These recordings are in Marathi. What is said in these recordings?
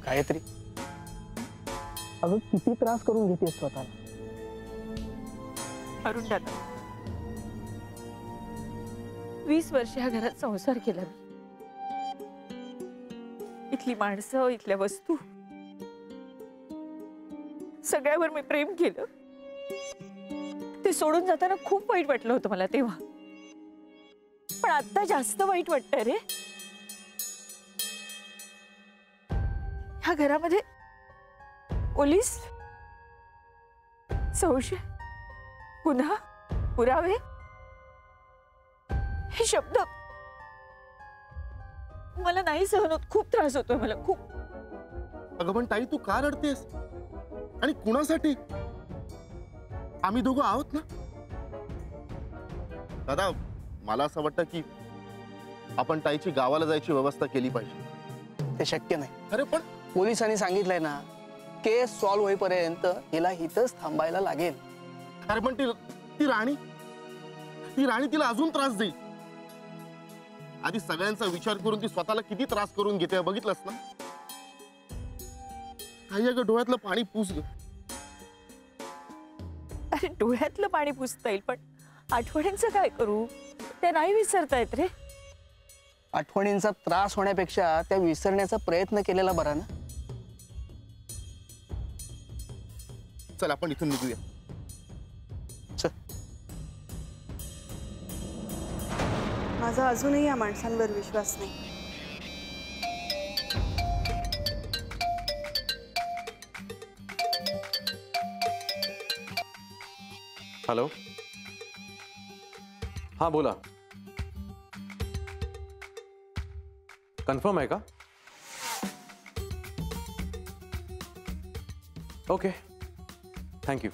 गायत्री, अगं किती त्रास करून घेतेस स्वतःला. अरुण दादा, 20 वर्ष ह्या घरात संसार केला मी. इथली माणसं, इथल्या वस्तू, सगळ्यावर मी प्रेम केलं. ते सोडून जाताना खूप वाईट वाटलं होतं मला तेव्हा, पण आता जास्त वाईट वाटतंय रे. ह्या घरामध्ये पोलीस, संशय, गुन्हा, पुरावे हे शब्द मला नाही सहन होत. खूप त्रास होतोय मला, खूप. अगं पण ताई, तू का रडतेस आणि कुणासाठी? आम्ही दोघं आहोत ना. दादा, मला असं वाटतं की आपण ताईची गावाला जायची व्यवस्था केली पाहिजे. ते शक्य नाही. अरे पण पोलिसांनी सांगितलंय ना, केस सॉल्व्ह होईपर्यंत हिला इथंच थांबायला लागेल. अरे पण ती राणी तिला अजून त्रास देईल. आधी सगळ्यांचा विचार करून ती स्वतःला किती त्रास करून घेते बघितलंस ना. काही अगं डोळ्यातलं पाणी पुस ग. अरे डोळ्यातलं पाणी पुसता येईल, पण आठवणींचं काय करू? ते नाही विसरता येत रे. आठवणींचा त्रास होण्यापेक्षा त्या विसरण्याचा प्रयत्न केलेला बरा ना. चल आपण इथून निघूया. चल. माझा अजूनही या माणसांवर विश्वास नाही. हॅलो, हाँ बोला. कन्फर्म है का? Okay, thank you.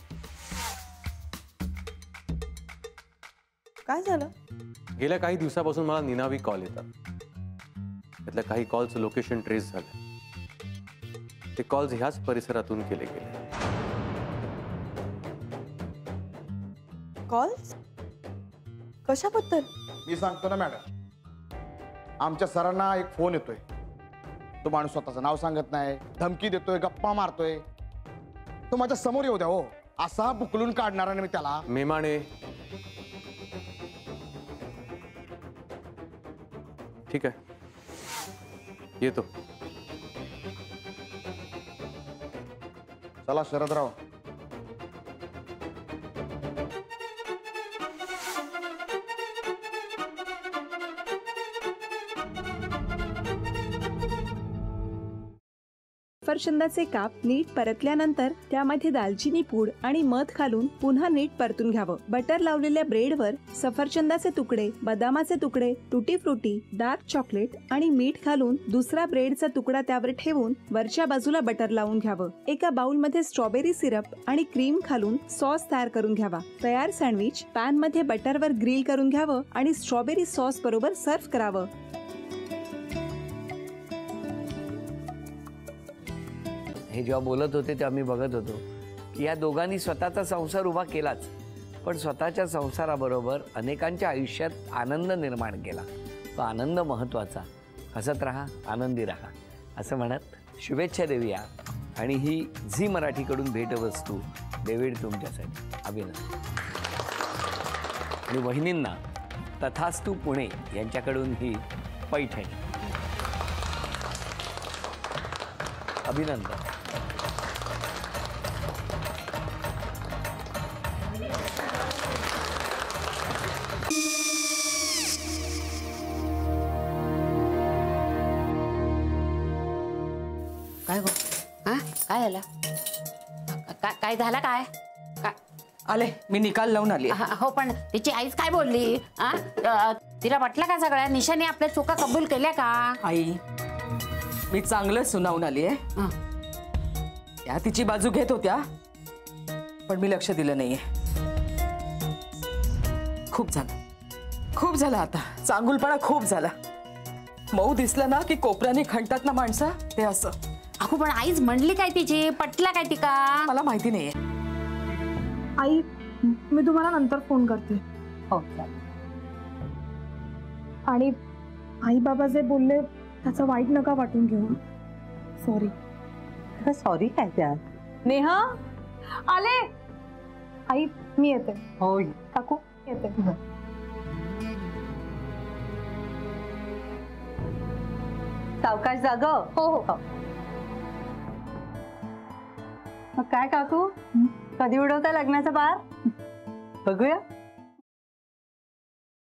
काय झालं? गेल्या काही दिवसापासून मला निनावी कॉल येतात. त्यातल्या काही कॉल्स लोकेशन ट्रेस झाले. ते कॉल्स ह्याच परिसरातून केले गेले. कॉल्स कशाबद्दल? मी सांगतो ना मॅडम. आमच्या सरांना एक फोन येतोय. तो माणूस स्वतःचं नाव सांगत नाही, धमकी देतोय, गप्पा मारतोय. तो माझ्या समोर येऊ द्या हो. असा बुकलून काढणारा मी त्याला. मेमाने, ठीक आहे, येतो. चला शरदराव. सफरचंदाचे काप नीट परतल्यानंतर त्यामध्ये दालचिनी पूड आणि मध घालून पुन्हा नीट परतून घ्यावं. बटर लावलेल्या ब्रेडवर सफरचंदाचे तुकडे, बदामाचे तुकडे, टुटी फ्रुटी, डार्क चॉकलेट आणि मीठ घालून दुसरा ब्रेडचा तुकडा त्यावर ठेवून वरच्या बाजूला बटर लावून घ्यावं. एका बाउलमध्ये स्ट्रॉबेरी सिरप आणि क्रीम घालून सॉस तयार करून घ्यावा. तयार सँडविच पॅन मध्ये बटरवर ग्रिल करून घ्यावं आणि स्ट्रॉबेरी सॉस बरोबर सर्व्ह करावं. हे जेव्हा बोलत होते तेव्हा मी बघत होतो की या दोघांनी स्वतःचा संसार उभा केलाच, पण स्वतःच्या संसाराबरोबर अनेकांच्या आयुष्यात आनंद निर्माण केला. तो आनंद महत्त्वाचा. हसत राहा, आनंदी राहा असं म्हणत शुभेच्छा देऊया. आणि ही झी मराठीकडून भेटवस्तू डेव्हिड तुमच्यासाठी. अभिनंदन. आणि वहिनींना तथास्तू पुणे यांच्याकडून ही पैठणी. अभिनंदन. काय गो? हा काय झालं? काय झालं? काय आले मी निकाल लावून आली. हो पण तिची आईच काय बोलली? तिला वाटलं का सगळ्या निशाने आपल्या चुका कबूल केल्या का? आई मी चांगलं सुनावून आली आहे. त्या तिची बाजू घेत होत्या पण मी लक्ष दिलं नाहीये. खूप झालं आता. चांगुलपणा खूप झाला. मऊ दिसलं ना की कोपऱ्याने खणतात ना माणसं, ते असं. अगो पण आईच म्हणली काय तिची? पटला काय ती का? मला माहिती नाहीये. आई मी तुम्हाला नंतर फोन करते. हो. आणि आई बाबा जे बोलले त्याचं वाईट नका वाटून घेऊ. सॉरी. सॉरी काय त्या नेहा आले. आई मी येते. होय काकू येते. सावकाश जाग. हो हो. मग काय काकू कधी उडवता लग्नाचा बार बघूया.